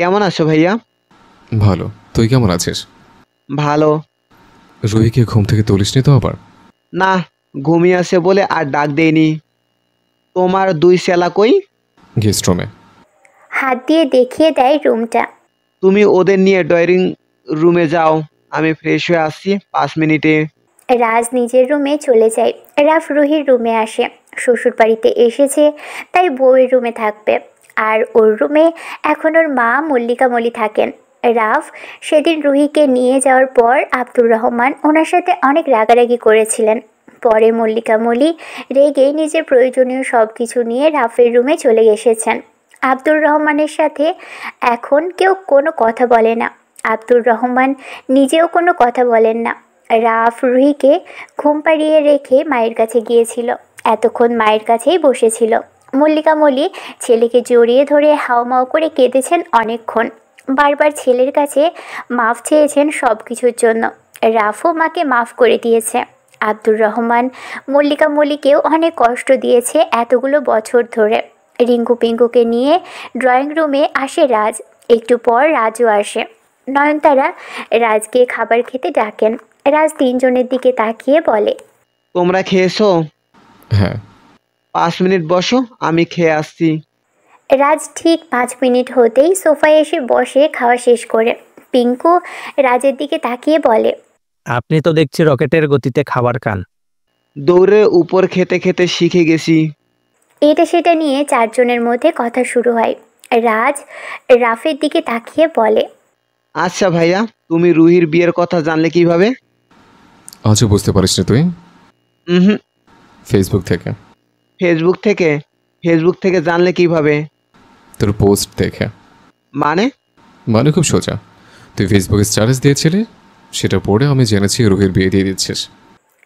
কেমন আছো ভাইয়া? ভালো। তুই কেমন আছিস? ভালো। রুহিকে ঘুম থেকে তুলিসনি তো আবার? না, ঘুমিয়ে আছে বলে আর ডাক দেয়নি। তোমার দুই শ্যালা কই? গেস্ট রুমে। হাত দিয়ে দেখিয়ে দেয় রুমটা। তুমি ওদের নিয়ে ড্রয়িং রুমে যাও, আমি ফ্রেশ হয়ে আসছি 5 মিনিটে। রাজ নিজের রুমে চলে যায়। রাফ রুহির রুমে আসে। শ্বশুর বাড়িতে এসেছে, তাই বউয়ের রুমে থাকবে। আর ওর রুমে এখন ওর মা মল্লিকা মলি থাকেন। রাফ সেদিন রুহিকে নিয়ে যাওয়ার পর আব্দুর রহমান ওনার সাথে অনেক রাগারাগি করেছিলেন। পরে মল্লিকা মলি রেগে নিজের প্রয়োজনীয় সব কিছু নিয়ে রাফের রুমে চলে এসেছেন। আব্দুর রহমানের সাথে এখন কেউ কোনো কথা বলে না। আব্দুর রহমান নিজেও কোনো কথা বলেন না। রাফ রুহিকে ঘুম পাড়িয়ে রেখে মায়ের কাছে গিয়েছিল। এতক্ষণ মায়ের কাছেই বসেছিল। মল্লিকা মলি ছেলেকে জড়িয়ে ধরে হাউমাউ করে কেঁদেছেন অনেকক্ষণ। বারবার ছেলের কাছে মাফ চেয়েছেন সব কিছুর জন্য। রাফও মাকে মাফ করে দিয়েছে। আব্দুর রহমান মল্লিকা মলিকেও অনেক কষ্ট দিয়েছে এতগুলো বছর ধরে। রিঙ্কু পিঙ্কুকে নিয়ে ড্রয়িং রুমে আসে রাজ। একটু পর রাজও আসে। নয়নতারা রাজকে খাবার খেতে ডাকেন। রাজ তিনজনের দিকে তাকিয়ে বলে, তোমরা খেয়েছো? হ্যাঁ। 5 মিনিট বসো, আমি খেয়ে আসছি। রাজ ঠিক 5 মিনিট হতেই সোফায় এসে বসে খাওয়া শেষ করে। পিঙ্কু রাজের দিকে তাকিয়ে বলে, আপনি তো দেখছি রকেটের গতিতে খাবার খান। দৌড়ে উপর খেতে খেতে শিখে গেছি। এটা সেটা নিয়ে চারজনের মধ্যে কথা শুরু হয়। রাজ রাফের দিকে তাকিয়ে বলে, আচ্ছা ভাইয়া, তুমি রুহির বিয়ের কথা জানলে কিভাবে? আজও বুঝতে পারিসনি তুই? হুম। ফেসবুক থেকে। ফেসবুক থেকে? ফেসবুক থেকে জানলে কিভাবে? তোর পোস্ট দেখে। মানে? মানে খুব সোজা। তুই ফেসবুকে স্ট্যাটাস দিয়েছিলি, সেটা পড়ে আমি জেনেছি রুহির বিয়ে দিয়ে দিচ্ছিস।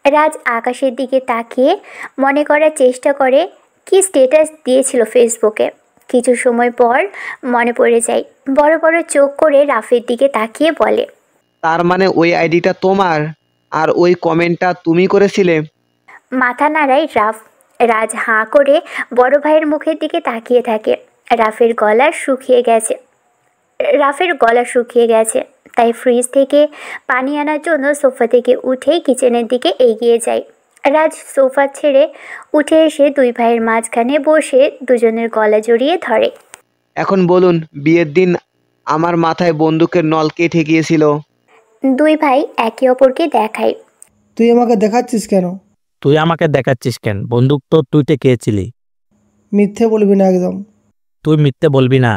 রাজ আকাশের দিকে তাকিয়ে মনে করার চেষ্টা করে কি স্ট্যাটাস দিয়েছিল ফেসবুকে। কিছু সময় পর মনে পড়ে যায়। বড় বড় চোখ করে রাফের দিকে তাকিয়ে বলে, তার মানে ওই আইডিটা তোমার, আর ওই কমেন্টটা তুমি করেছিলে? মাথা নাড়ায় রাফ। রাজ হাঁ করে বড় ভাইয়ের মুখের দিকে তাকিয়ে থাকে। রাফের গলা শুকিয়ে গেছে। তাই ফ্রিজ থেকে পানি আনার জন্য সোফা থেকে উঠেই কিচেনের দিকে এগিয়ে যায়। রাজ সোফা ছেড়ে উঠে এসে দুই ভাইয়ের মাঝখানে বসে দুজনের গলা জড়িয়ে ধরে। এখন বলুন, বিয়ের দিন আমার মাথায় বন্দুকের নল কে ঠেকিয়েছিল? দুই ভাই একে অপরকে দেখায়। তুই আমাকে দেখাচ্ছিস কেন? তুই আমাকে দেখাচ্ছিস কেন? বন্দুক তো তুই টেকেছিলি। মিথ্যে বলবি না একদম। তুই মিথ্যে বলবি না।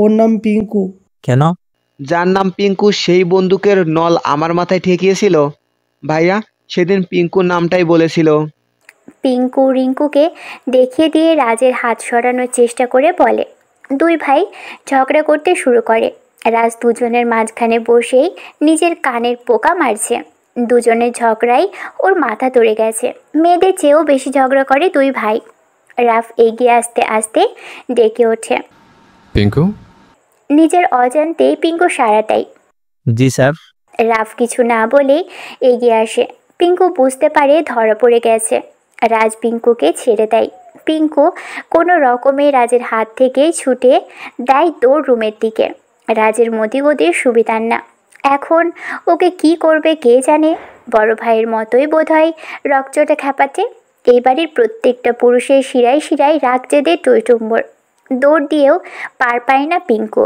ওর নাম পিঙ্কু। কেন? যার নাম পিঙ্কু সেই বন্দুকের নল আমার মাথায় ঠেকিয়েছিল? ভাইয়া, সেদিন পিঙ্কু নামটাই বলেছিল। পিঙ্কু রিঙ্কুকে দেখিয়ে দিয়ে রাজের হাত সরানোর চেষ্টা করে বলে। দুই ভাই ঝগড়া করতে শুরু করে। রাজ দুজনের মাঝখানে বসেই নিজের কানের পোকা মারছে। দুজনের ঝগড়াই ওর মাথা ধরে গেছে। মেয়েদের চেয়েও বেশি ঝগড়া করে দুই ভাই। রাফ এগিয়ে আসতে আসতে ডেকে ওঠে। পিঙ্কু? নিজের অজান্তেই পিঙ্কু সাড়া দেয়। জি স্যার। রাফ কিছু না বলেই এগিয়ে আসে। পিঙ্কু বুঝতে পারে ধরা পড়ে গেছে। রাজ পিঙ্কুকে ছেড়ে দেয়। পিঙ্কু কোনো রকমে রাজের হাত থেকে ছুটে দেয় দৌড় রুমের দিকে। রাজের মতিগতির সুবিধার না। এখন ওকে কি করবে কে জানে। বড় ভাইয়ের মতোই বোধহয় রকচটা খ্যাপাটে। এই বাড়ির প্রত্যেকটা পুরুষের শিরায় শিরায় রাগ জেদে টইটুম্বর। দৌড় দিয়েও পার পায় না পিঙ্কু।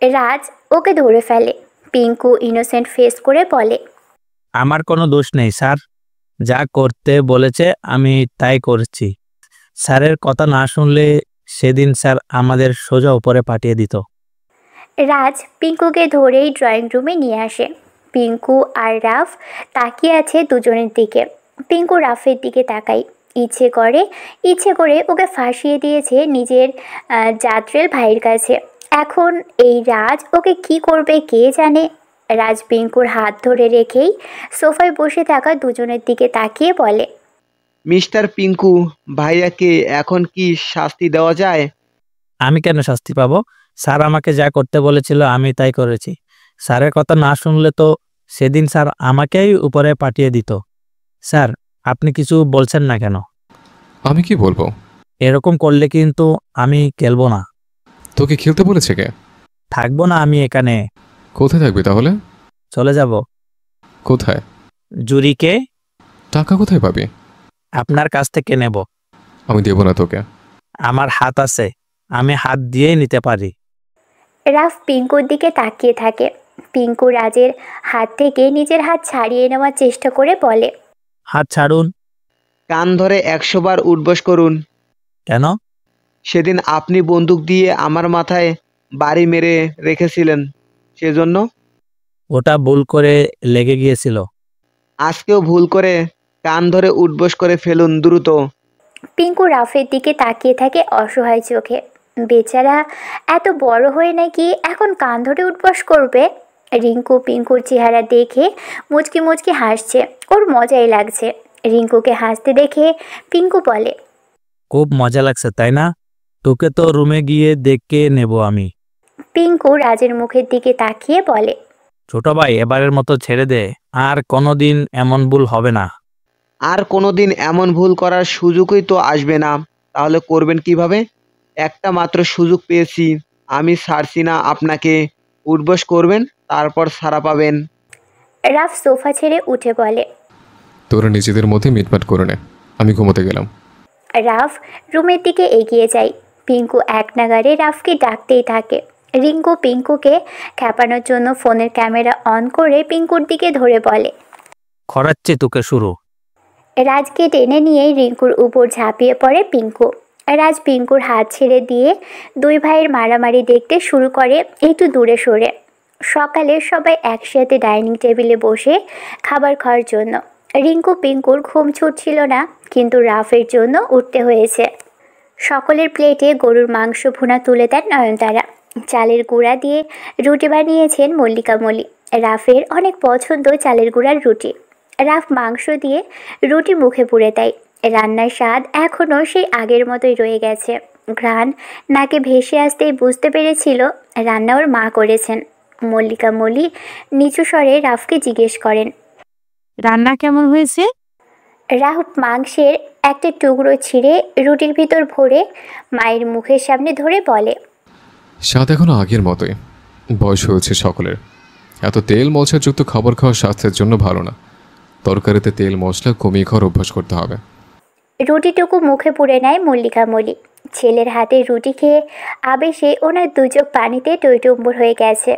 রাজ ওকে ধরে ফেলে। পিঙ্কু ইনোসেন্ট ফেস করে বলে, আমার কোনো দোষ নেই স্যার। যা করতে বলেছে আমি তাই করছি। স্যারের কথা না শুনলে সেদিন স্যার আমাদের সোজা উপরে পাঠিয়ে দিত। রাজ পিঙ্কুকে ধরেই ড্রয়িং রুমে নিয়ে আসে। পিঙ্কু আর রাফ তাকিয়ে আছে দুজনের দিকে। পিঙ্কু রাফের দিকে তাকায়। ইচ্ছে করে ওকে ফাঁসিয়ে দিয়েছে নিজের জাত্রেল ভাইয়ের কাছে। এখন এই রাজ ওকে কি করবে কে জানে। রাজ পিঙ্কুর হাত ধরে রেখেই সোফায় বসে থাকা দুজনের দিকে তাকিয়ে বলে, মিস্টার পিঙ্কু, ভাইয়াকে এখন কি শাস্তি দেওয়া যায়? আমি কেন শাস্তি পাবো? স্যার আমাকে যা করতে বলেছিল আমি তাই করেছি। স্যারের কথা না শুনলে তো সেদিন স্যার আমাকেই উপরে পাঠিয়ে দিত। স্যার, আপনি কিছু বলছেন না কেন? আমি কি বলবো? এরকম করলে কিন্তু আমি খেলবো না। তোকে খেলতে বলেছে কে? থাকবো না আমি এখানে, কোথায় থাকবি তাহলে? চলে যাব। কোথায়? জুরিকে। টাকা কোথায় পাবি? আপনার কাছ থেকে নেব। আমি দেবো না তোকে। আমার হাত আছে, আমি হাত দিয়েই নিতে পারি। রাফ পিঙ্কুর দিকে তাকিয়ে থাকে। পিঙ্কু রাজের হাত থেকে নিজের হাত ছাড়িয়ে নেওয়ার চেষ্টা করে বলে, হাত ছাড়ুন। কান ধরে 100 বার উঠবস করুন। কেন? সেদিন আপনি বন্দুক দিয়ে আমার মাথায় বাড়ি মেরে রেখেছিলেন, সেজন্য। ওটা ভুল করে লেগে গিয়েছিল। আজকেও ভুল করে কান ধরে উঠবস করে ফেলুন দ্রুত। পিঙ্কু রাফের দিকে তাকিয়ে থাকে অসহায় চোখে। বেচারা এত বড় হয়ে নাকি এখন কান ধরে উঠবস করবে। রিঙ্কু পিঙ্কুর চেহারা দেখে মুচকি মুচকি হাসছে, ওর মজাই লাগছে। রিঙ্কুকে হাসতে দেখে পিঙ্কু বলে, খুব মজা লাগছে তাই না? তোকে তো রুমে গিয়ে দেখে নেব আমি। পিঙ্কু রাজের মুখের দিকে তাকিয়ে বলে, ছোট ভাই, এবারের মতো ছেড়ে দে, আর কোনোদিন এমন ভুল হবে না। আর কোনোদিন এমন ভুল করার সুযোগই তো আসবে না। তাহলে করবেন কিভাবে? একটা মাত্র সুযোগ পেয়েছি, আমি ছাড়ছি না আপনাকে। উঠবস করবেন, তারপর ছাড়া পাবেন। রাফ সোফা ছেড়ে উঠে বলে। তোরা নিজেদের মধ্যে মিটমাট করে নে, আমি ঘুমোতে গেলাম। রাফ রুমের দিকে এগিয়ে যায়। পিঙ্কু এক নাগাড়ে রাফকে ডাকতেই থাকে। রিঙ্কু পিঙ্কুকে খেপানোর জন্য ফোনের ক্যামেরা অন করে পিঙ্কুর দিকে ধরে বলে, খরাচ্ছে তোকে শুরু। রাজকে টেনে নিয়েই রিঙ্কুর উপর ঝাঁপিয়ে পড়ে পিঙ্কু। রাজ পিঙ্কুর হাত ছেড়ে দিয়ে দুই ভাইয়ের মারামারি দেখতে শুরু করে একটু দূরে সরে। সকালে সবাই একসাথে ডাইনিং টেবিলে বসে খাবার খাওয়ার জন্য। রিঙ্কু পিঙ্কুর ঘুম ছুটছিল না, কিন্তু রাফের জন্য উঠতে হয়েছে। সকলের প্লেটে গরুর মাংস ভুনা তুলে দেন নয়নতারা। চালের গুঁড়া দিয়ে রুটি বানিয়েছেন মল্লিকা মলি। রাফের অনেক পছন্দ চালের গুঁড়ার রুটি। রাফ মাংস দিয়ে রুটি মুখে পুরে দেয়। রান্নার স্বাদ এখনও সেই আগের মতোই রয়ে গেছে। ঘ্রাণ নাকে ভেসে আসতেই বুঝতে পেরেছিল রান্না ওর মা করেছেন। মল্লিকা মলি নিচু স্বরে রাফকে জিজ্ঞেস করেন, রান্না কেমন হয়েছে? রাফ মাংসের একটা টুকরো ছিঁড়ে রুটির ভিতর ভরে মায়ের মুখের সামনে ধরে বলে, স্বাদ এখনো আগের মতোই। বয়স হয়েছে সকলের। এত তেল মশলাযুক্ত খাবার খাওয়া স্বাস্থ্যের জন্য ভালো না। তরকারিতে তেল মশলা কমিয়ে খাওয়ার অভ্যাস করতে হবে। রুটিটুকু মুখে পুরে নেয় মল্লিকা মলি। ছেলের হাতে রুটি খেয়ে আবেশে ওনার দুচোখ পানিতে টইটুম্বুর হয়ে গেছে।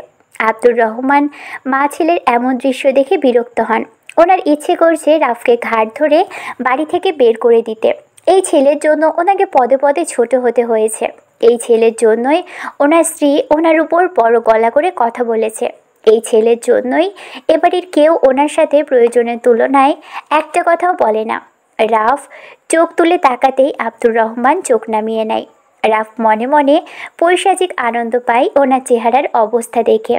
আব্দুর রহমান মা ছেলের এমন দৃশ্য দেখে বিরক্ত হন। ওনার ইচ্ছে করছে রাফকে ঘাট ধরে বাড়ি থেকে বের করে দিতে। এই ছেলের জন্য ওনাকে পদে পদে ছোট হতে হয়েছে। এই ছেলের জন্যই ওনার স্ত্রী ওনার উপর বড় গলা করে কথা বলেছে। এই ছেলের জন্যই এবাড়ির কেউ ওনার সাথে প্রয়োজনের তুলনায় একটা কথাও বলে না। রাফ চোখ তুলে তাকাতেই আব্দুর রহমান চোখ নামিয়ে নেয়। রাফ মনে মনে পৈশাচিক আনন্দ পায় ওনার চেহারার অবস্থা দেখে।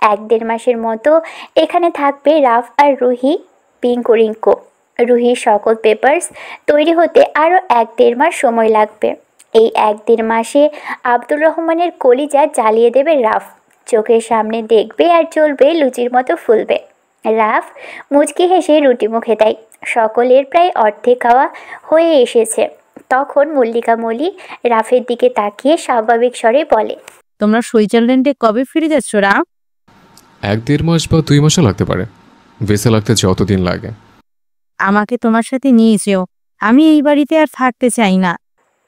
1-1.5 মাসের মতো এখানে থাকবে রাফ আর রুহি, পিঙ্কু, রিঙ্কু। রুহির সকল পেপারস তৈরি হতে আরও 1-1.5 মাস সময় লাগবে। এই 1-1.5 মাসে আব্দুর রহমানের কলিজা জ্বালিয়ে দেবে রাফ। চোখের সামনে দেখবে আর চলবে লুচির মতো ফুলবে। রাফ মুচকি হেসে রুটি মুখে দেয়। সকলের প্রায় অর্ধেক খাওয়া হয়ে এসেছে। তখন মল্লিকা মলি রাফের দিকে তাকিয়ে স্বাভাবিক স্বরে বলে, তোমরা সুইজারল্যান্ডে কবে ফিরে যাচ্ছ রাম? 1-1.5 মাস বা 2 মাসও লাগতে পারে। ভিসা লাগতে যতদিন লাগে। আমাকে তোমার সাথে নিয়ে যেও, আমি এই বাড়িতে আর থাকতে চাই না।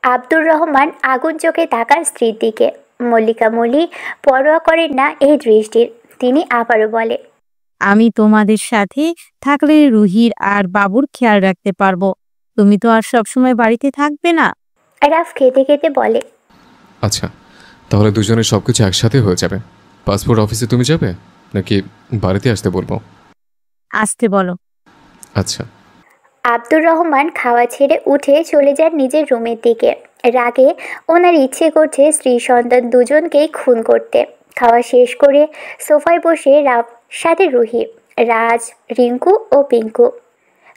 আব্দুর রহমান আগুন চোখে তাকান স্ত্রীর দিকে। মল্লিকা মলি পরোয়া করেন না এই দৃষ্টির। তিনি আবারও বলে, আমি তোমাদের সাথে থাকলে রুহির আর বাবুর খেয়াল রাখতে পারবো। তুমি তো আর সবসময় বাড়িতে থাকবে না। রাফ খেতে খেতে বলে, আচ্ছা, তাহলে দুজনের সবকিছু একসাথে হয়ে যাবে। পাসপোর্ট অফিসে তুমি যাবে নাকি বাড়িতে আসতে বলবো? আসতে বলো। আচ্ছা। আব্দুর রহমান খাওয়া ছেড়ে উঠে চলে যান নিজের রুমের দিকে। রাগে ওনার ইচ্ছে করছে স্ত্রী সন্তান দুজনকেই খুন করতে। খাওয়া শেষ করে সোফায় বসে রাফ সাথে রুহি, রাজ, রিঙ্কু ও পিঙ্কু।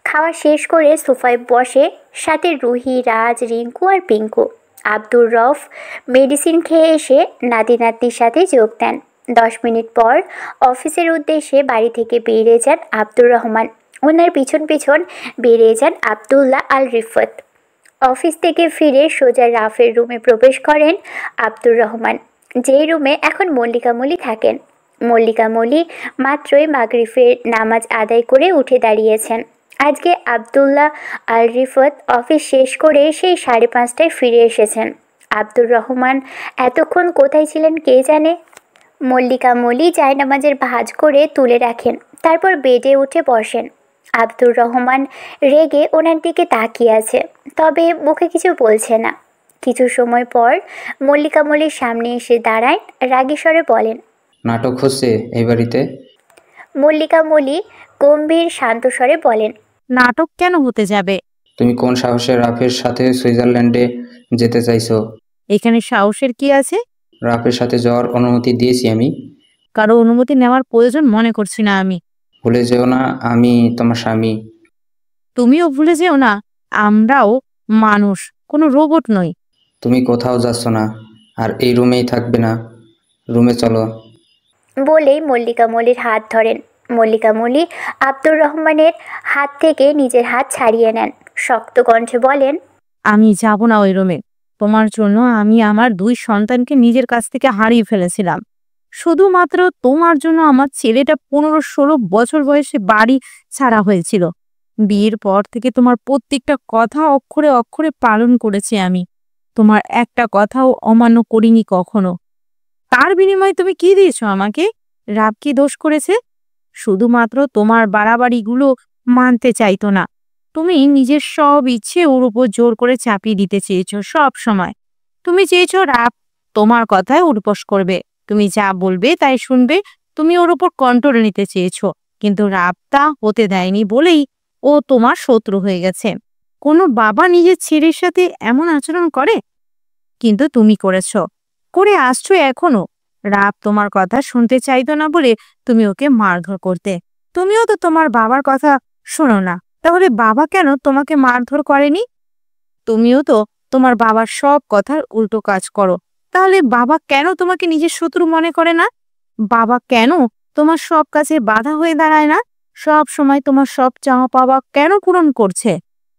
খাওয়া শেষ করে সোফায় বসে সাথে রুহি, রাজ, রিঙ্কু আর পিঙ্কু। আব্দুর রফ মেডিসিন খেয়ে এসে নাতি নাতনির সাথে যোগ দেন। 10 মিনিট পর অফিসের উদ্দেশ্যে বাড়ি থেকে বেরিয়ে যান আব্দুর রহমান। ওনার পিছন পিছন বেরিয়ে যান আবদুল্লাহ আল রিফত। অফিস থেকে ফিরে সোজা রাফের রুমে প্রবেশ করেন আব্দুর রহমান। যেই রুমে এখন মল্লিকা মলি থাকেন। মল্লিকা মলি মাত্রই মাগরিবের নামাজ আদায় করে উঠে দাঁড়িয়েছেন। আজকে আবদুল্লাহ আল রিফত অফিস শেষ করে সেই 5:30টায় ফিরে এসেছেন। আব্দুর রহমান এতক্ষণ কোথায় ছিলেন কে জানে। মল্লিকা মলি জায়নামাজের ভাঁজ করে তুলে রাখেন, তারপর বেডে উঠে বসেন। আব্দুর রহমান রেগে ওনার দিকে তাকিয়ে আছে, তবে মুখে কিছু বলছে না। কিছু সময় পর মল্লিকা মলির সামনে এসে দাঁড়ায়, রাগী স্বরে বলেন, নাটক হচ্ছে এই বাড়িতে? মল্লিকা মলি গম্ভীর শান্ত স্বরে বলেন, নাটক কেন হতে যাবে? তুমি কোন সাহসে রাফের সাথে সুইজারল্যান্ডে যেতে চাইছো? এখানে সাহসের কি আছে? রাফের সাথে যাওয়ার অনুমতি দিয়েছি আমি। কারো অনুমতি নেওয়ার প্রয়োজন মনে করছি না আমি। ভুলে যেও না আমি তোমার স্বামী। তুমিও ভুলে যেও না, আমরাও মানুষ, কোনো রোবট নই। তুমি কোথাও যাচ্ছ না, আর এই রুমেই থাকবে না। রুমে চলো। বলেই মল্লিকা মলির হাত ধরেন। মল্লিকা মলি আব্দুর রহমানের হাত থেকে নিজের হাত ছাড়িয়ে নেন, শক্ত কণ্ঠে বলেন, আমি যাব না ওই রুমে। তোমার জন্য আমি আমার 2 সন্তানকে নিজের কাছ থেকে হারিয়ে ফেলেছিলাম। শুধুমাত্র তোমার জন্য আমার ছেলেটা 15-16 বছর বয়সে বাড়ি ছাড়া হয়েছিল। বিয়ের পর থেকে তোমার প্রত্যেকটা কথা অক্ষরে অক্ষরে পালন করেছি আমি। তোমার একটা কথাও অমান্য করিনি কখনো। তার বিনিময়ে তুমি কি দিয়েছো আমাকে? রাব কি দোষ করেছে? শুধুমাত্র তোমার বাড়াবাড়িগুলো মানতে চাইতো না। তুমি নিজের সব ইচ্ছে ওর উপর জোর করে চাপিয়ে দিতে চেয়েছো সব সময়। তুমি চেয়েছো রাব তোমার কথায় উঠবোস করবে, তুমি যা বলবে তাই শুনবে, তুমি ওর উপর কন্ট্রোল নিতে চেয়েছো। কিন্তু রাব তা হতে দেয়নি বলেই ও তোমার শত্রু হয়ে গেছে। কোনো বাবা নিজের ছেলের সাথে এমন আচরণ করে? কিন্তু তুমি করেছো, করে আসছো এখনো। রাব তোমার কথা শুনতে চাইতো না বলে তুমি ওকে মারধর করতে। তুমিও তো তোমার বাবার কথা শোনো না, তাহলে বাবা কেন তোমাকে মারধর করেনি? তুমিও তো তোমার বাবার সব কথার উল্টো কাজ করো, তাহলে বাবা কেন তোমাকে নিজের শত্রু মনে করে না? বাবা কেন তোমার সব কাজে বাধা হয়ে দাঁড়ায় না? সব সময় তোমার সব চাওয়া পাওয়া কেন পূরণ করছে?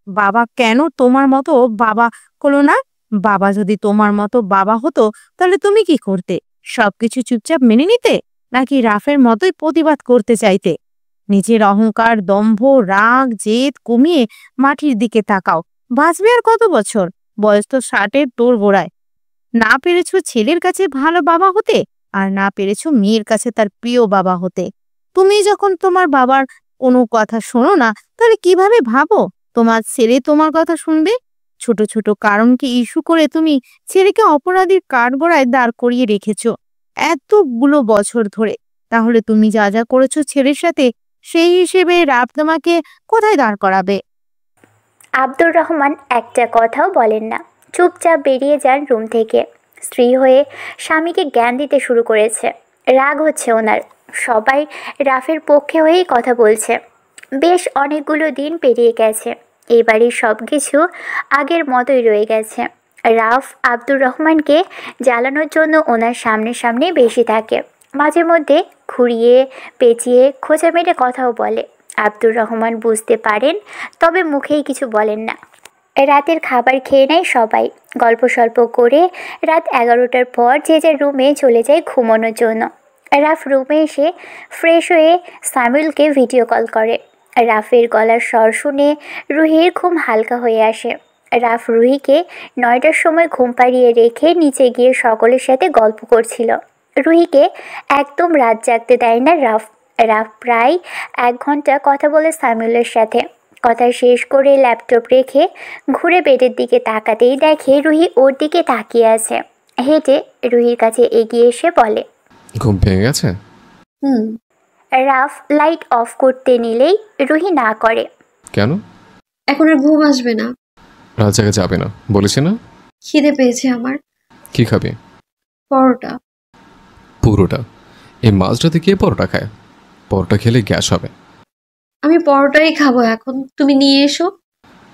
বাবা কেন তোমার মতো বাবা হলো না? বাবা যদি তোমার মতো বাবা হতো তাহলে তুমি কি করতে? সবকিছু চুপচাপ মেনে নিতে, নাকি রাফের মতোই প্রতিবাদ করতে চাইতে? নিজের অহংকার, দম্ভ, রাগ, জেদ কমিয়ে মাটির দিকে তাকাও। বাঁচবে আর কত বছর? বয়স তো 60-এর তোর গোড়ায়। না পেরেছো ছেলের কাছে ভালো বাবা হতে, আর না পেরেছো মেয়ের কাছে তার প্রিয় বাবা হতে। তুমি যখন তোমার বাবার কোনো কথা শোনো না, তাহলে কিভাবে ভাবো তোমার ছেলে তোমার কথা শুনবে? ছোট ছোট কারণকে ইস্যু করে তুমি ছেলেকে অপরাধীর কাঠগড়ায় দাঁড় করিয়ে রেখেছো এতগুলো বছর ধরে। তাহলে তুমি যা যা করেছো ছেলের সাথে, সেই হিসেবে রাব তোমাকে কোথায় দাঁড় করাবে? আব্দুর রহমান একটা কথাও বলেন না, চুপচাপ বেরিয়ে যান রুম থেকে। স্ত্রী হয়ে স্বামীকে জ্ঞান দিতে শুরু করেছে। রাগ হচ্ছে ওনার। সবাই রাফের পক্ষে হয়েই কথা বলছে। বেশ অনেকগুলো দিন পেরিয়ে গেছে। এই বাড়ির সব কিছু আগের মতোই রয়ে গেছে। রাফ আব্দুর রহমানকে জ্বালানোর জন্য ওনার সামনে সামনে বেশি থাকে। মাঝে মধ্যে ঘুরিয়ে পেঁচিয়ে খোঁচা মেরে কথাও বলে। আব্দুর রহমান বুঝতে পারেন, তবে মুখেই কিছু বলেন না। রাতের খাবার খেয়ে নেয় সবাই। গল্প সল্প করে রাত 11টার পর যে যার রুমে চলে যায় ঘুমানোর জন্য। রাফ রুমে এসে ফ্রেশ হয়ে সামিউলকে ভিডিও কল করে। রাফের গলার স্বর শুনে রুহির ঘুম হালকা হয়ে আসে। রাফ রুহিকে 9টার সময় ঘুম পাড়িয়ে রেখে নিচে গিয়ে সকলের সাথে গল্প করছিল। রুহিকে একদম রাত জাগতে দেয় না রাফ। রাফ প্রায় 1 ঘন্টা কথা বলে সামিউলের সাথে। কথা শেষ করে ল্যাপটপ রেখে ঘুরে বেডের দিকে তাকাতেই দেখে রুহি ওর দিকে তাকিয়ে আছে। হেঁটে রুহির কাছে এগিয়ে এসে বলে, ঘুম ভেঙে গেছে? রাফ লাইট অফ করতে নিলেই রুহি না করে। কেন? এখন আর ঘুম আসবে না। রাত জায়গা যাবে না বলেছে না? খিদে পেয়েছে আমার। কি খাবে? পরোটা। পুরোটা? এই মাঝরাতে কে পরোটা খায়? পরোটা খেলে গ্যাস হবে। আমি পরোটাই খাবো এখন, তুমি নিয়ে এসো।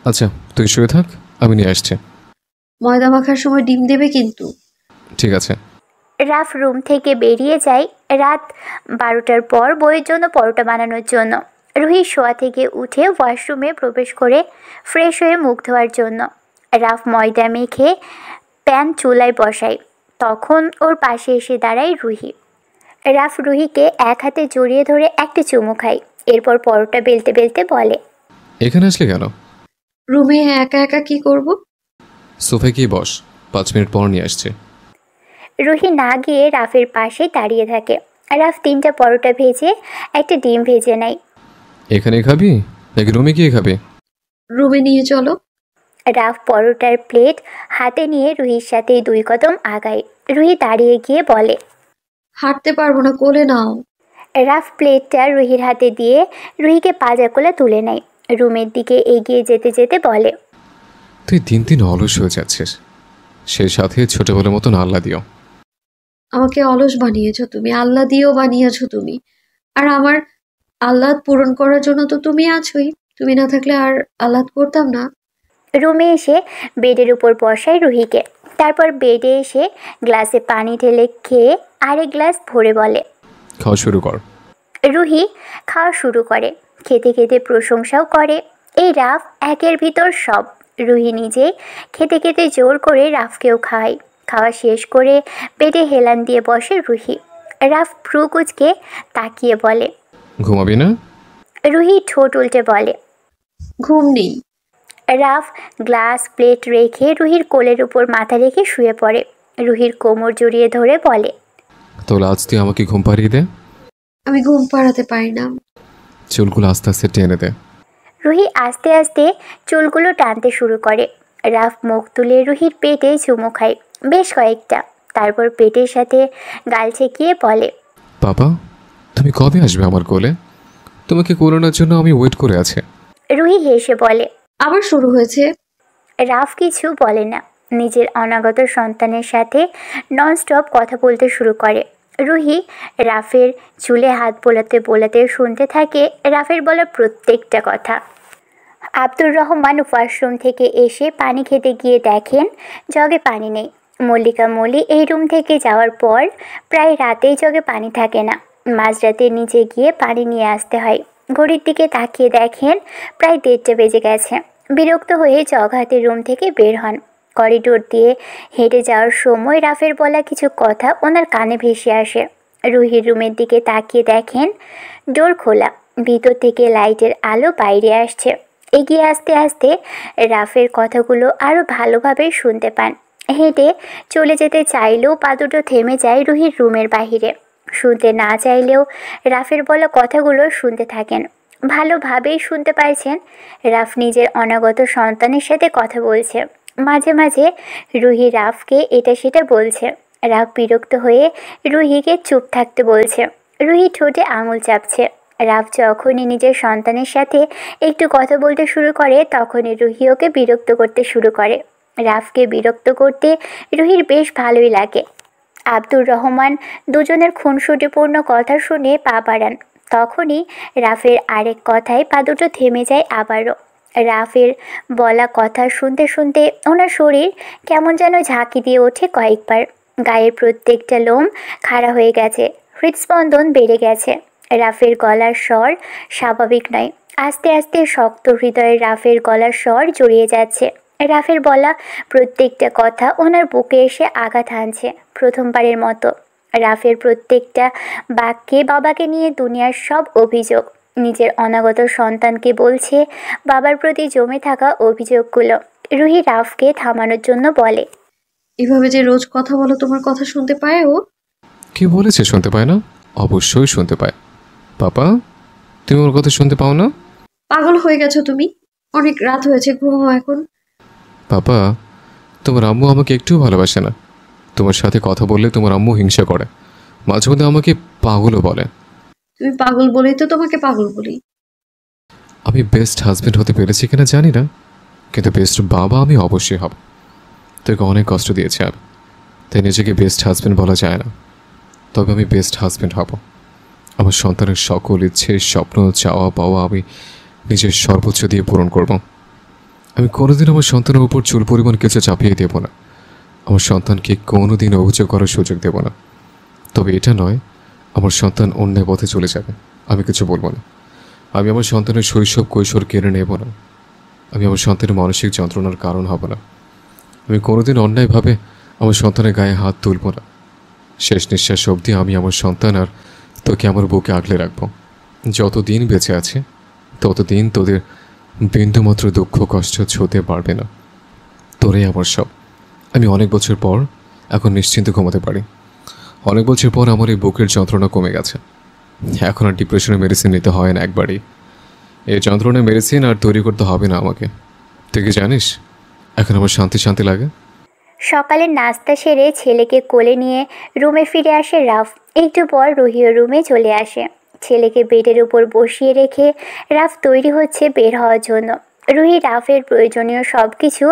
আচ্ছা তুই শুয়ে থাক, আমি নিয়ে আসছি। ময়দা মাখার সময় ডিম দেবে কিন্তু। ঠিক আছে। রাফ রুম থেকে বেরিয়ে যায় রাত 12টার পর বইয়ের জন্য পরোটা বানানোর জন্য। রুহি শোয়া থেকে উঠে ওয়াশরুমে প্রবেশ করে ফ্রেশ হয়ে মুখ ধোয়ার জন্য। রাফ ময়দা মেখে প্যান চুলায় বসায়। তখন ওর পাশে এসে দাঁড়ায় রুহি। রাফ রুহিকে এক হাতে জড়িয়ে ধরে একটা চুমু খায়, এরপর পরোটা বেলতে বেলতে বলে, এখানে আসলে কেন? রুমে একা একা কি করব? সোফায় গিয়ে বস, 5 মিনিট পর নিয়ে আসছে। রুহি না গিয়ে রাফের পাশে দাঁড়িয়ে থাকে। রাফ 3টা পরোটা ভেজে একটা ডিম ভেজে নেয়। এখানে খাবি নাকি রুমে গিয়ে খাবি? রুমে নিয়ে চলো। রাফ পরোটার প্লেট হাতে নিয়ে রুহির সাথে 2 কদম আগায়। রুহি দাঁড়িয়ে গিয়ে বলে, হাঁটতে পারবো না, কোলে নাও। রাফ প্লেটটা রুহির হাতে দিয়ে রুহিকে পাজা কোলে তুলে নেয়। রুমের দিকে এগিয়ে যেতে যেতে বলে, তুই দিন দিন অলস হয়ে যাচ্ছিস, সেই সাথে ছোটবেলার মতন আল্লাহ দিও। আমাকে অলস বানিয়েছো তুমি, আল্লাহ দিয়েও বানিয়েছো তুমি। আর আমার আহ্লাদ পূরণ করার জন্য তো তুমি আছোই। তুমি না থাকলে আর আহ্লাদ করতাম না। রুমে এসে বেডের উপর বসায় রুহিকে। তারপর বেডে এসে গ্লাসে পানি ঢেলে খেয়ে আরেক গ্লাস ভরে বলে, খাওয়া শুরু কর। রুহি খাওয়া শুরু করে, খেতে খেতে প্রশংসাও করে। এই রাফ একের ভিতর সব। রুহি নিজেই খেতে খেতে জোর করে রাফকেও খাওয়ায়। খাওয়া শেষ করে পেটে হেলান দিয়ে বসে রুহি। রাফ ভ্রু কুঁচকে তাকিয়ে বলে, ঘুমাবি না? রুহি ঠোঁট উল্টে বলে, ঘুম নেই। রাফ গ্লাস প্লেট রেখে রুহির কোলের উপর মাথা রেখে শুয়ে পড়ে। রুহির কোমর জড়িয়ে ধরে বলে, তাহলে আজ তুই আমাকে ঘুম পাড়িয়ে দে। আমি ঘুম পাড়াতে পারি না। চুলগুলো আস্তে আস্তে টেনে দে। রুহি আস্তে আস্তে চুলগুলো টানতে শুরু করে। রাফ মুখ তুলে রুহির পেটে চুমু খায়, বেশ কয়েকটা। তারপর পেটের সাথে গাল ছেঁকিয়ে বলে, বাবা, তুমি কবে আসবে আমার কোলে? তোমাকে কোলানোর জন্য আমি ওয়েট করে আছি। রুহি হেসে বলে, আবার শুরু হয়েছে। রাফ কিছু বলে না, নিজের অনাগত সন্তানের সাথে ননস্টপ কথা বলতে শুরু করে। রুহি রাফের চুলে হাত বোলাতে বোলাতে শুনতে থাকে রাফের বলা প্রত্যেকটা কথা। আব্দুর রহমান ওয়াশরুম থেকে এসে পানি খেতে গিয়ে দেখেন জগে পানি নেই। মল্লিকা মলি এই রুম থেকে যাওয়ার পর প্রায় রাতেই জগে পানি থাকে না। মাঝরাতে নিচে গিয়ে পানি নিয়ে আসতে হয়। ঘড়ির দিকে তাকিয়ে দেখেন প্রায় 1:30 বেজে গেছে। বিরক্ত হয়ে জগ হাতে রুম থেকে বের হন। করিডোর দিয়ে হেঁটে যাওয়ার সময় রাফের বলা কিছু কথা ওনার কানে ভেসে আসে। রুহির রুমের দিকে তাকিয়ে দেখেন ডোর খোলা, ভিতর থেকে লাইটের আলো বাইরে আসছে। এগিয়ে আসতে আসতে রাফের কথাগুলো আরও ভালোভাবে শুনতে পান। হেঁটে চলে যেতে চাইলেও পা দুটো থেমে যায় রুহির রুমের বাহিরে। শুনতে না চাইলেও রাফের বলা কথাগুলো শুনতে থাকেন। ভালোভাবেই শুনতে পারছেন রাফ নিজের অনাগত সন্তানের সাথে কথা বলছে। মাঝে মাঝে রুহি রাফকে এটা সেটা বলছে। রাফ বিরক্ত হয়ে রুহিকে চুপ থাকতে বলছে। রুহি ঠোঁটে আঙুল চাপছে। রাফ যখনই নিজের সন্তানের সাথে একটু কথা বলতে শুরু করে তখনই রুহি ওকে বিরক্ত করতে শুরু করে। রাফকে বিরক্ত করতে রুহির বেশ ভালোই লাগে। আব্দুর রহমান দুজনের খুনসুটিপূর্ণ কথা শুনে পা বাড়ান। তখনই রাফের আরেক কথায় পা দুটো থেমে যায় আবারও। রাফের বলা কথা শুনতে শুনতে ওনার শরীর কেমন যেন ঝাঁকি দিয়ে ওঠে কয়েকবার। গায়ের প্রত্যেকটা লোম খাড়া হয়ে গেছে, হৃদস্পন্দন বেড়ে গেছে। রাফের গলার স্বর স্বাভাবিক নয়। আস্তে আস্তে শক্ত হৃদয়ের রাফের গলার স্বর জড়িয়ে যাচ্ছে। রাফের বলা প্রত্যেকটা কথা ওনার বুকে এসে আঘাত হানছে প্রথমবারের মতো। রাফের প্রত্যেকটা বাক্যে বাবাকে নিয়ে দুনিয়ার সব অভিযোগ। নিজের অনাগত সন্তানকে বলছে বাবার প্রতি জমে থাকা অভিযোগগুলো। রুহি রাফকে থামানোর জন্য বলে, এভাবে যে রোজ কথা বলো, তোমার কথা শুনতে পায় ও? কে বলেছে শুনতে পায় না? অবশ্যই শুনতে পায়। পাপা, তুমি ওর কথা শুনতে পাও না? পাগল হয়ে গেছো তুমি। অনেক রাত হয়েছে, ঘুমাও এখন। পাপা, তোমার আম্মু আমাকে একটুও ভালোবাসে না। তোমার সাথে কথা বললে তোমার আম্মু হিংসা করে, মাঝে মধ্যে আমাকে পাগলও বলে। তুমি পাগল বলেই তো তোমাকে পাগল বলি। আমি বেস্ট হাজবেন্ড হতে পেরেছি কিনা জানি না, কিন্তু বেস্ট বাবা আমি অবশ্যই হব। তোকে অনেক কষ্ট দিয়েছি আমি, তাই নিজেকে বেস্ট হাজবেন্ড বলা যায় না। তবে আমি বেস্ট হাজবেন্ড হব। আমার সন্তানের সকল ইচ্ছে, স্বপ্ন, চাওয়া পাওয়া আমি নিজের সর্বোচ্চ দিয়ে পূরণ করব। আমি কোনোদিন আমার সন্তানের উপর চুল পরিমাণ কিছু চাপিয়ে দেব না। আমার সন্তানকে কোনোদিন অভিযোগ করার সুযোগ দেব না। তবে এটা নয় আমার সন্তান অন্য পথে চলে যাবে, আমি কিছু বলবো না। আমি আমার সন্তানের শৈশব কৈশোর কেড়ে নেব না। আমি আমার সন্তানের মানসিক যন্ত্রণার কারণ হব না। আমি কোনোদিন অন্যায়ভাবে আমার সন্তানের গায়ে হাত তুলব না। শেষ নিঃশ্বাস অবধি আমি আমার সন্তান আর তোকে আমার বুকে আগলে রাখবো। যতদিন বেঁচে আছে ততদিন তোদের বিন্দুমাত্র দুঃখ কষ্ট ছুঁতে পারবে না। তোরাই আমার সব। আমি অনেক বছর পর এখন নিশ্চিন্তে ঘুমাতে পারি। অনেক বছর পর আমার এই বুকের যন্ত্রণা কমে গেছে। এখন আর ডিপ্রেশনের মেডিসিন নিতে হয় না একবারই। এই যন্ত্রণার মেডিসিন আর তৈরি করতে হবে না আমাকে। তুই কি জানিস এখন আমার শান্তি শান্তি লাগে? সকালে নাস্তা সেরে ছেলেকে কোলে নিয়ে রুমে ফিরে আসে রাফ। একটু পর রুহিও রুমে চলে আসে। ছেলেকে বেডের উপর বসিয়ে রেখে রাফ তৈরি হচ্ছে বের হওয়ার জন্য। রুহি রাফের প্রয়োজনীয় সব কিছু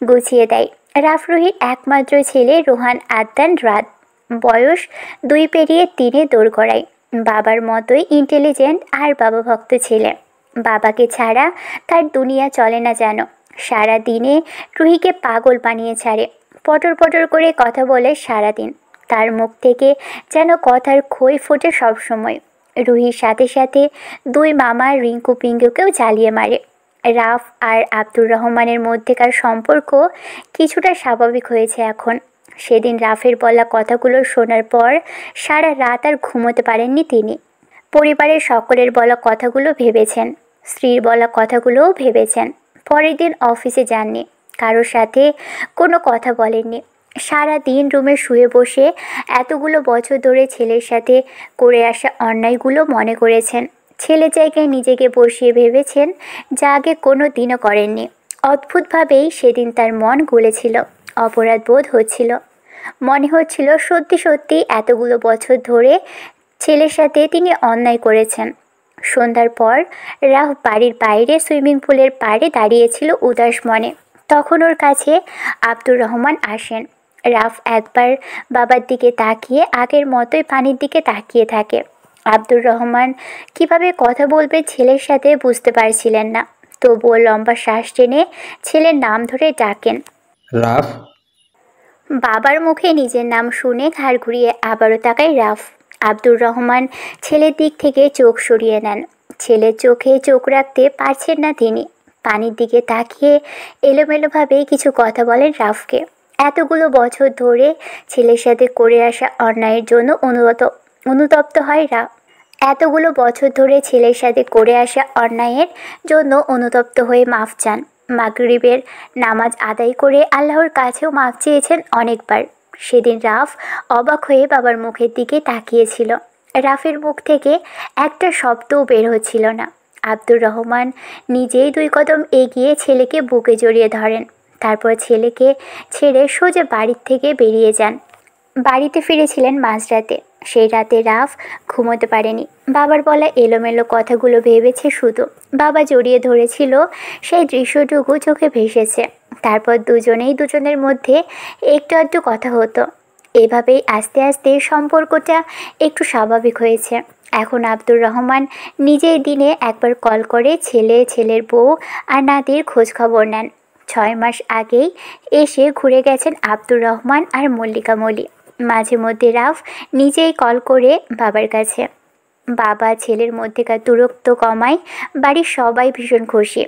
গুছিয়ে দেয়। রাফ রুহির একমাত্র ছেলে রোহান আদ্নান রাত। বয়স 2 পেরিয়ে 3-এ দৌড় করায়। বাবার মতোই ইন্টেলিজেন্ট আর বাবা ভক্ত ছেলে। বাবাকে ছাড়া তার দুনিয়া চলে না যেন। সারা দিনে রুহিকে পাগল বানিয়ে ছাড়ে। পটর পটর করে কথা বলে সারাদিন। তার মুখ থেকে যেন কথার খই ফোটে সবসময়। রুহির সাথে সাথে 2 মামা রিঙ্কু পিঙ্কুকেও জ্বালিয়ে মারে। রাফ আর আব্দুর রহমানের মধ্যেকার সম্পর্ক কিছুটা স্বাভাবিক হয়েছে এখন। সেদিন রাফের বলা কথাগুলো শোনার পর সারা রাত আর ঘুমোতে পারেননি তিনি। পরিবারের সকলের বলা কথাগুলো ভেবেছেন, স্ত্রীর বলা কথাগুলোও ভেবেছেন। পরের দিন অফিসে যাননি, কারোর সাথে কোনো কথা বলেননি। সারা দিন রুমে শুয়ে বসে এতগুলো বছর ধরে ছেলের সাথে করে আসা অন্যায়গুলো মনে করেছেন। ছেলের জায়গায় নিজেকে বসিয়ে ভেবেছেন যা আগে কোনো দিনও করেননি। অদ্ভুতভাবেই সেদিন তার মন গলেছিল। অপরাধ বোধ হচ্ছিল। মনে হচ্ছিল সত্যি সত্যি এতগুলো বছর ধরে ছেলের সাথে তিনি অন্যায় করেছেন। সন্ধ্যার পর রাফ বাড়ির বাইরে সুইমিং পুলের পাড়ে দাঁড়িয়েছিল উদাস মনে। তখন ওর কাছে আব্দুর রহমান আসেন। রাফ একবার বাবার দিকে তাকিয়ে আগের মতোই পানির দিকে তাকিয়ে থাকে। আব্দুর রহমান কিভাবে কথা বলবে ছেলের সাথে বুঝতে পারছিলেন না। তবুও লম্বা শ্বাস টেনে ছেলের নাম ধরে ডাকেন। রাফ। বাবার মুখে নিজের নাম শুনে ঘাড় ঘুরিয়ে আবারও তাকায় রাফ। আব্দুর রহমান ছেলের দিক থেকে চোখ সরিয়ে নেন। ছেলের চোখে চোখ রাখতে পারছেন না তিনি। পানির দিকে তাকিয়ে এলোমেলোভাবে কিছু কথা বলেন রাফকে। এতগুলো বছর ধরে ছেলের সাথে করে আসা অন্যায়ের জন্য অনুতপ্ত হয় রাফ। এতগুলো বছর ধরে ছেলের সাথে করে আসা অন্যায়ের জন্য অনুতপ্ত হয়ে মাফ চান। মাগরিবের নামাজ আদায় করে আল্লাহর কাছেও মাফ চেয়েছেন অনেকবার। সেদিন রাফ অবাক হয়ে বাবার মুখের দিকে তাকিয়েছিল। রাফের মুখ থেকে একটা শব্দও বের হচ্ছিল না। আব্দুর রহমান নিজেই 2 কদম এগিয়ে ছেলেকে বুকে জড়িয়ে ধরেন। তারপর ছেলেকে ছেড়ে সোজা বাড়ির থেকে বেরিয়ে যান। বাড়িতে ফিরেছিলেন মাঝরাতে। সেই রাতে রাফ ঘুমোতে পারেনি। বাবার বলা এলোমেলো কথাগুলো ভেবেছে শুধু। বাবা জড়িয়ে ধরেছিল, সেই দৃশ্যটুকু চোখে ভেসেছে। তারপর দুজনেই দুজনের মধ্যে একটু আধটু কথা হতো। এভাবেই আস্তে আস্তে সম্পর্কটা একটু স্বাভাবিক হয়েছে। এখন আব্দুর রহমান নিজেই দিনে একবার কল করে ছেলের বউ আর নাতির খোঁজ খবর নেন। 6 মাস আগেই এসে ঘুরে গেছেন আব্দুর রহমান আর মল্লিকা মলি। মাঝে মধ্যে রাফ নিজেই কল করে বাবার কাছে। বাবা ছেলের মধ্যেকার দূরত্ব কমায় বাড়ির সবাই ভীষণ খুশি।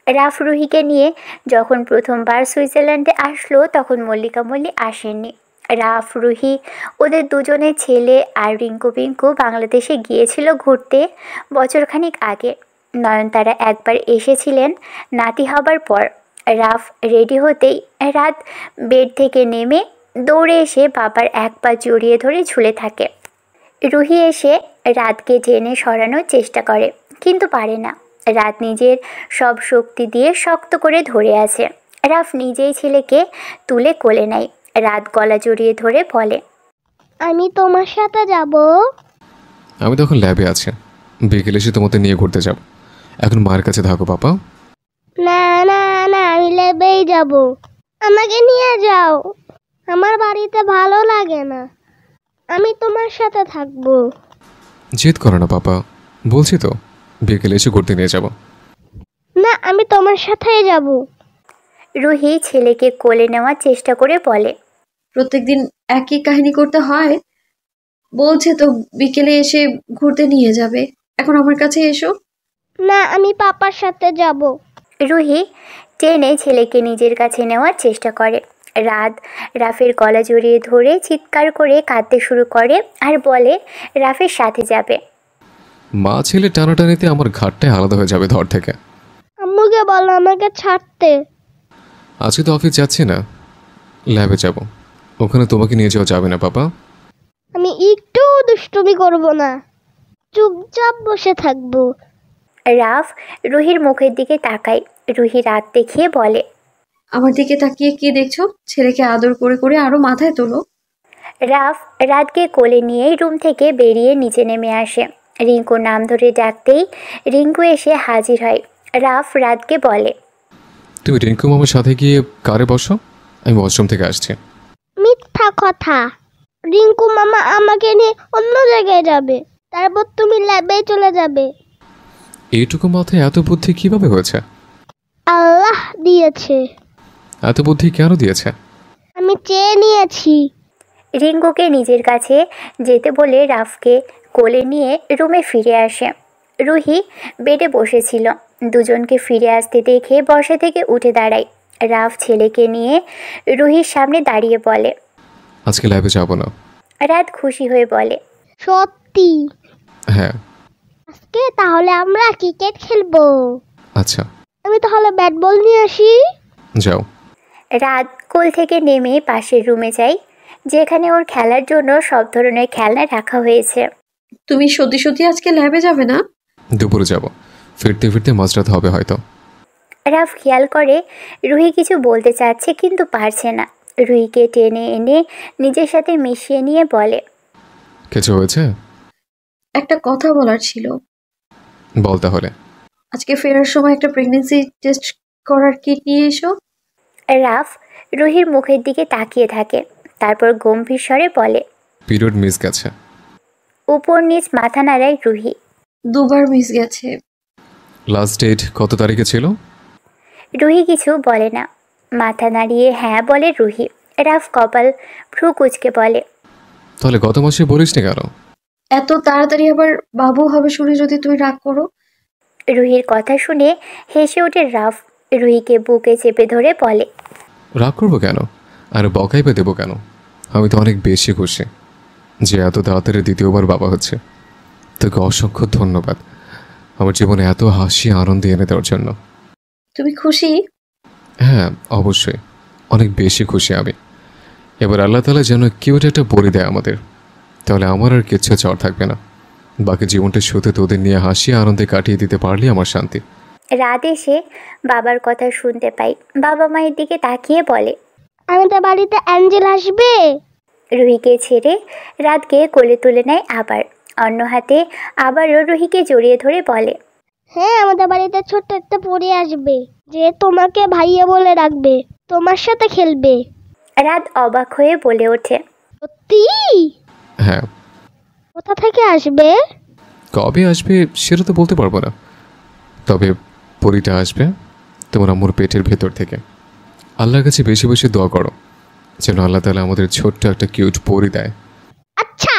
রাফ রুহিকে নিয়ে যখন প্রথমবার সুইজারল্যান্ডে আসলো তখন মল্লিকা মল্লি আসেননি। রাফ, রুহি, ওদের দুজনের ছেলে আর রিঙ্কু পিঙ্কু বাংলাদেশে গিয়েছিল ঘুরতে বছরখানিক আগে। নয়নতারা একবার এসেছিলেন নাতি হবার পর। রাফ রেডি হতেই রাত বেড থেকে নেমে দৌড়ে এসে বাবার এক পা জড়িয়ে ধরে ঝুলে থাকে। রুহি এসে রাতকে টেনে সরানোর চেষ্টা করে, কিন্তু পারে না। রাত নিজের সব শক্তি দিয়ে শক্ত করে ধরে আছে। রাফ নিজেই ছেলেকে তুলে কোলে নেয়। রাত গলা জড়িয়ে ধরে বলে, আমি তোমার সাথে যাব। আমি তখন ল্যাবে আছি, বিকেলে এসে তোমাদের নিয়ে ঘুরতে যাব। এখন মায়ের কাছে থাকো পাপা। না না না, আমি লেবেই যাব। আমাকে নিয়ে যাও, আমার বাড়িতে ভালো লাগে না। আমি তোমার সাথে থাকবো। জেদ করো না পাপা, বলছি তো বিকেলে এসে ঘুরতে নিয়ে যাব। না, আমি তোমার সাথেই যাব। রুহি ছেলেকে কোলে নেওয়ার চেষ্টা করে বলে, প্রত্যেকদিন একই কাহিনী করতে হয়। বলছে তো বিকেলে এসে ঘুরতে নিয়ে যাবে, এখন আমার কাছে এসো। না, আমি পাপার সাথে যাব। রুহি টেনে ছেলেকে নিজের কাছে নেওয়ার চেষ্টা করে। রাত রাফের গলা জড়িয়ে ধরে চিৎকার করে কাঁদতে শুরু করে আর বলে রাফের সাথে যাবে। মা ছেলে টানাটানিতে আমার ঘাটটাই আলাদা হয়ে যাবে ধর থেকে। আম্মুকে বলো আমাকে ছাড়তে। আজকে তো অফিস যাচ্ছি না, ল্যাবে যাব। ওখানে তোমাকে নিয়ে যাওয়া যাবে না বাবা। আমি একটু দুষ্টুমি করব না, চুপচাপ বসে থাকবো। রাফ রুহির মুখের দিকে তাকায়। রুহি রাত দেখিয়ে বলে, আমার দিকে তাকিয়ে কি দেখছো? ছেলেকে আদর করে করে আরো মাথায় তোলো। রাফ রাতকে কোলে নিয়েই রুম থেকে বেরিয়ে নিচে নেমে আসে। রিঙ্কুর নাম ধরে ডাকতেই রিঙ্কু এসে হাজির হয়। রাফ রাতকে বলে, তুমি রিঙ্কু মামার সাথে গিয়ে কারে বসো, আমি ওয়াশরুম থেকে আসছি। মিথ্যা কথা, রিঙ্কু মামা আমাকে নিয়ে অন্য জায়গায় যাবে, তারপর তুমি ল্যাবে চলে যাবে। এইটুকু মাথায় এত বুদ্ধি কিভাবে হয়েছে? আল্লাহ দিয়েছে। এত বুদ্ধি কেন দিয়েছে? আমি চেয়ে নিয়েছি। রিঙ্কুকে নিজের কাছে যেতে বলে রাফকে কোলে নিয়ে রুমে ফিরে আসে। রুহি বেডে বসেছিল। দুজনকে ফিরে আসতে দেখে বসা থেকে উঠে দাঁড়ায়। রাফ ছেলেকে নিয়ে রুহির সামনে দাঁড়িয়ে বলে, আজকে ল্যাবে যাব না। রাত খুশি হয়ে বলে, সত্যি? হ্যাঁ। আজকে তাহলে আমরা ক্রিকেট খেলবো। আচ্ছা। আমি তাহলে ব্যাট বল নিয়ে আসি। যাও। রাত কোল থেকে নেমে পাশের রুমে যায়, যেখানে ওর খেলার জন্য সব ধরনের খেলনা রাখা হয়েছে। তুমি সত্যি সত্যি আজকে ল্যাবে যাবে না? দুপুরে যাব, ফিরতে ফিরতে মাঝরাত হবে হয়তো। রাফ খেয়াল করে রুহি কিছু বলতে চাচ্ছে কিন্তু পারছে না। রুহিকে টেনে এনে নিজের সাথে মিশিয়ে নিয়ে বলে, কিছু হয়েছে? একটা কথা বলার ছিল। বল তাহলে। আজকে ফেরার সময় একটা প্রেগন্যান্সি টেস্ট করার কিট নিয়ে এসো। রাফ রুহির মুখের দিকে তাকিয়ে থাকে, তারপর গম্ভীর স্বরে বলে, পিরিয়ড মিস গেছে। উপর নিচ মাথা নাড়ায় রুহি। 2 বার মিস গেছে। লাস্ট ডেট কত তারিখে ছিল? রুহি কিছু বলে না, মাথা নাড়িয়ে হ্যাঁ বলে রুহি। রাফ কপাল ভ্রু কুঁচকে বলে, তাহলে গত মাসে বলিসনি কেন? এত তাড়াতাড়ি আবার বাবু হবে শুনে যদি তুমি রাগ করো। রুহির কথা শুনে হেসে ওঠে রাফ। রুহিকে বুকে চেপে ধরে বলে, রাগ করবো কেন আর বকাইবে দেবো কেন? আমি তো অনেক বেশি খুশি যে এত তাড়াতাড়ি দ্বিতীয়বার বাবা হচ্ছে। তোকে অসংখ্য ধন্যবাদ আমার জীবনে এত হাসি আনন্দ এনে দেওয়ার জন্য। তুমি খুশি? হ্যাঁ অবশ্যই, অনেক বেশি খুশি আমি। এবার আল্লাহ তাআলা যেন কিউট একটা বলি দেয় আমাদের, তাহলে আমার আর কিচ্ছু চাওয়ার থাকবে না। বাকি জীবনটা শুধু তোদের নিয়ে হাসি আনন্দে কাটিয়ে দিতে পারলেই আমার শান্তি। রাত এসে বাবার কথা শুনতে পাই। বাবা মায়ের দিকে তাকিয়ে বলে, আমাদের বাড়িতে অ্যাঞ্জেল আসবে। রুহিকে ছেড়ে রাতকে কোলে তুলে নেয় আবার। অন্য হাতে আবারও রুহিকে জড়িয়ে ধরে বলে, হ্যাঁ, আমাদের বাড়িতে ছোট্ট একটা পরী আসবে যে তোমাকে ভাইয়া বলে ডাকবে, তোমার সাথে খেলবে। রাত অবাক হয়ে বলে ওঠে, সত্যি? হ্যাঁ। কোথা থেকে আসবে? কবে আসবে সেটা তো বলতে পারবো না, তবে পরীটা আসবে তোমার আম্মুর পেটের ভেতর থেকে। আল্লাহর কাছে বেশি বেশি দোয়া করো যেন আল্লাহ তাআলা আমাদের ছোট্ট একটা কিউট পরী দেয়। আচ্ছা,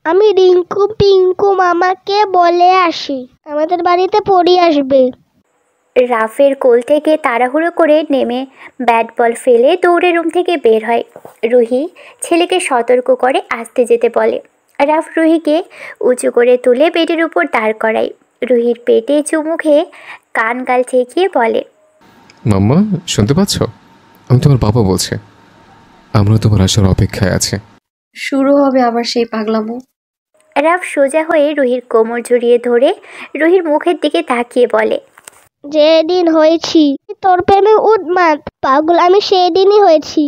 আমি রিঙ্কু পিঙ্কু মামাকে বলে আসি আমাদের বাড়িতে পরী আসবে। রাফের কোল থেকে তাড়াহুড়ো করে নেমে ব্যাট বল ফেলে দৌড়ে রুম থেকে বের হয়। রুহি ছেলেকে সতর্ক করে আসতে যেতে বলে। রাফ রুহিকে উঁচু করে তুলে বেডের উপর দাঁড় করায়। রুহির পেটে চুমু খেয়ে কান গাল ঠেকিয়ে বলে, মাম্মা শুনতে পাচ্ছ? আমি তোমার বাবা বলছি, আমরা তোমার আসার অপেক্ষায় আছি। শুরু হবে আবার সেই পাগলামো। রাফ সোজা হয়ে রুহির কোমর জড়িয়ে ধরে রুহির মুখের দিকে তাকিয়ে বলে, যেদিন হয়েছি তোর প্রেমে উন্মাদ পাগল আমি সেদিনই হয়েছি।